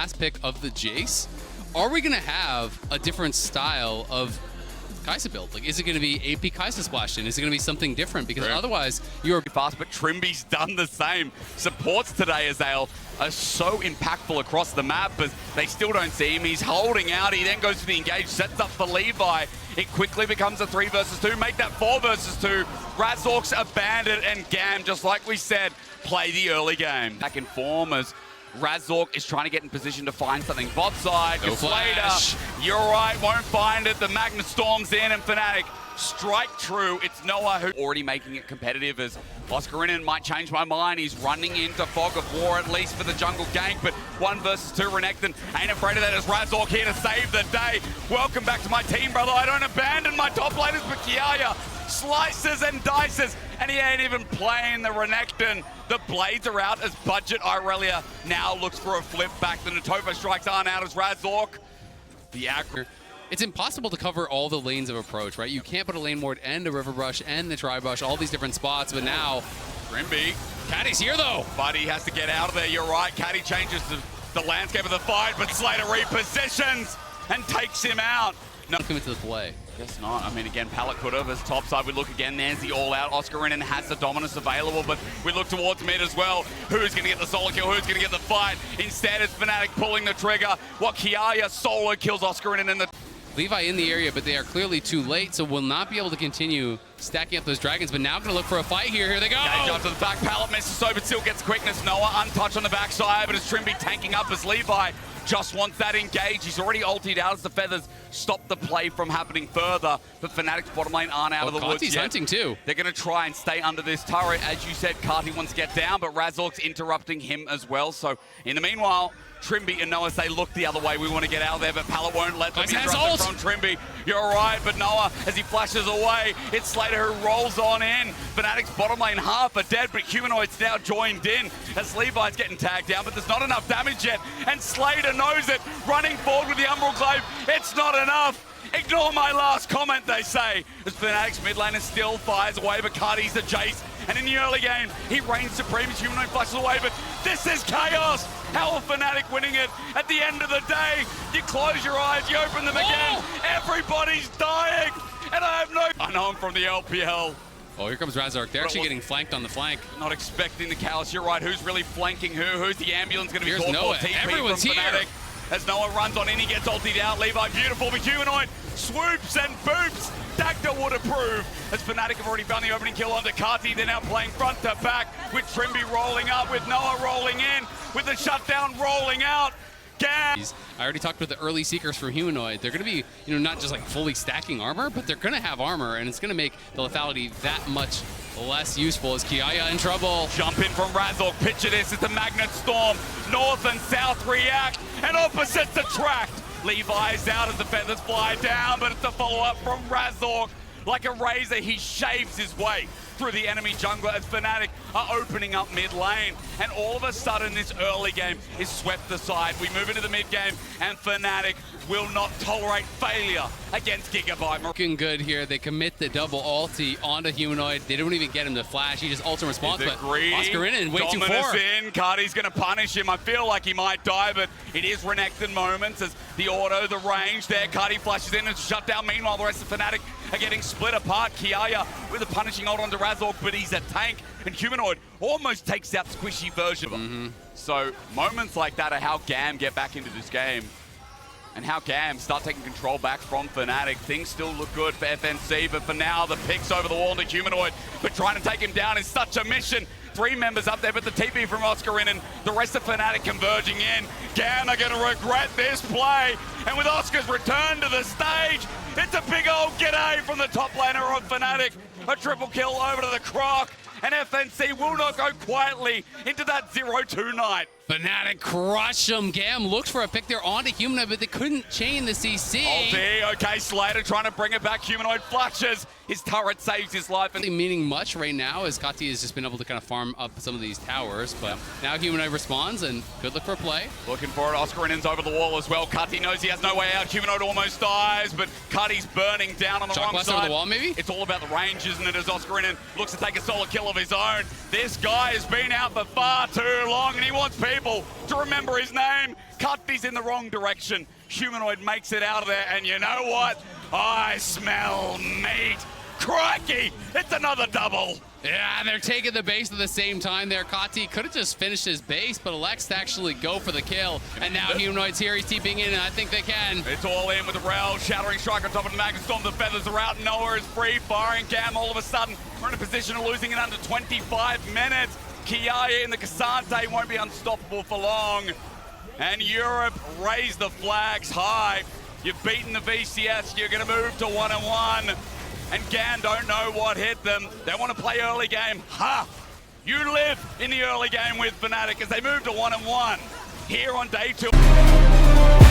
last pick of the Jace, are we going to have a different style of Kai'Sa build? Like, is it going to be AP Kai'Sa splashed in? Is it going to be something different? Because otherwise, you're fast, but Trimby's done the same. Supports today as they are so impactful across the map, but they still don't see him. He's holding out. He then goes to the engage, sets up for Levi. It quickly becomes a 3 versus 2. Make that 4 versus 2. Razork's a bandit, and GAM, just like we said, play the early game. Back in form as Razork is trying to get in position to find something. Bot side, no flash. You're right, won't find it. The Magnet storms in, and Fnatic strike true. It's Noah who already making it competitive as Oscarinin might change my mind. He's running into Fog of War, at least for the jungle gank, but 1 versus 2, Renekton ain't afraid of that as Razork here to save the day. Welcome back to my team, brother. I don't abandon my top laners, but Kiaya slices and dices, and he ain't even playing the Renekton. The blades are out as Budget Irelia now looks for a flip back. The Notova strikes aren't out as Razork. The aggro. It's impossible to cover all the lanes of approach, right? You can't put a lane ward and a river brush and the tri brush, all these different spots, but now Grimby. Caddy's here though. Buddy has to get out of there, you're right. Caddy changes the landscape of the fight, but Slater repositions and takes him out. No, come into the play. Guess not. I mean, again, Pallet could have. As top side, we look again. There's the all-out. Oscarinin has the dominance available, but we look towards mid as well. Who's going to get the solo kill? Who's going to get the fight? Instead, it's Fnatic pulling the trigger. What Kiaya solo kills Oscarinin in the... Levi in the area, but they are clearly too late, so will not be able to continue stacking up those dragons, but now going to look for a fight here. Here they go! Gage up to the back. Pallet misses so, but still gets quickness. Noah untouched on the backside, but it's Trimby tanking up as Levi just wants that engage. He's already ultied out as the feathers stop the play from happening further, but Fnatic's bottom lane aren't out of the woods yet. Hunting too. They're going to try and stay under this turret. As you said, Carty wants to get down, but Razork's interrupting him as well. So in the meanwhile, Trimby and Noah say, look the other way, we want to get out there, but Pallet won't let them interrupt it from Trimby. You're right, but Noah, as he flashes away, it's Slater who rolls on in. Fnatic's bottom lane half are dead, but Humanoid's now joined in as Levi's getting tagged down, but there's not enough damage yet, and Slater knows it. Running forward with the Umbral Glaive, it's not enough. Ignore my last comment, they say, as Fnatic's mid laner still fires away, but Carty's the Jace, and in the early game, he reigns supreme as Humanoid flashes away, but this is chaos! How are Fnatic winning it? At the end of the day, you close your eyes, you open them again, everybody's dying, and I know him from the LPL. Oh, here comes Razork. They're actually getting flanked on the flank. Not expecting the Callus, you're right, who's really flanking who? Who's the ambulance going to be called Noah. for? TP Everyone's from here. Fnatic. As Noah runs on in, he gets ultied out. Levi, beautiful, but Humanoid swoops and boops. Dagda would approve. As Fnatic have already found the opening kill onto Carty, they're now playing front to back with Trimby rolling up, with Noah rolling in, with the shutdown rolling out. GAM. I already talked with the early seekers for Humanoid. They're going to be, not just like fully stacking armor, but they're going to have armor, and it's going to make the lethality that much less useful. As Kiaya in trouble. Jump in from Razork. Picture this as the Magnet Storm. North and South react, and opposites attract. Levi's out as the feathers fly down, but it's a follow-up from Razork. Like a razor, he shaves his way through the enemy jungler as Fnatic are opening up mid lane. And all of a sudden, this early game is swept aside. We move into the mid game, and Fnatic will not tolerate failure against Gigabyte. Looking good here. They commit the double ulti onto Humanoid. They don't even get him to flash. He just ultimate response, but Oscarinin way too far. In. Carty's going to punish him. I feel like he might die, but it is Renekton moments as the auto, the range there. Carty flashes in and shut down. Meanwhile, the rest of Fnatic are getting split apart. Kiaya with a punishing hold onto Razork, but he's a tank, and Humanoid almost takes out squishy version of him. So moments like that are how GAM get back into this game, and how GAM start taking control back from Fnatic. Things still look good for FNC, but for now, the picks over the wall into Humanoid, but trying to take him down is such a mission. 3 members up there, but the TP from Oscarinin, the rest of Fnatic converging in. GAM are going to regret this play, and with Oscar's return to the stage, it's a big old g'day from the top laner of Fnatic. A triple kill over to the Croc, and FNC will not go quietly into that 0-2 night. Fnatic crush him. GAM looked for a pick there onto Humanoid, but they couldn't chain the CC. Ulti, okay, Slater trying to bring it back. Humanoid flashes. His turret saves his life. And Meaning much right now, as Kati has just been able to kind of farm up some of these towers, but now Humanoid responds, and good look for a play. looking for it, Oscarinen's over the wall as well. Cutty knows he has no way out. Humanoid almost dies, but Cutty's burning down on the Shock wrong blast side. over the wall, maybe? It's all about the range, isn't it, as Oscarinen looks to take a solo kill of his own. This guy has been out for far too long, and he wants people to remember his name. Cutty's in the wrong direction. Humanoid makes it out of there, and you know what? I smell meat. Crikey, it's another double. Yeah, they're taking the base at the same time there. Kati could have just finished his base, but elects to actually go for the kill. And now Humanoid's here, he's TPing in, and I think they can. It's all in with the Rel, Shattering Strike on top of the Magnus Storm. The feathers are out, Noah is free, firing GAM all of a sudden. We're in a position of losing in under 25 minutes. Kiaya in the Cassante won't be unstoppable for long. And Europe raise the flags high. You've beaten the VCS, you're gonna move to 1-1. And GAN don't know what hit them. They want to play early game. Ha! You live in the early game with Fnatic as they move to 1-1 here on day 2.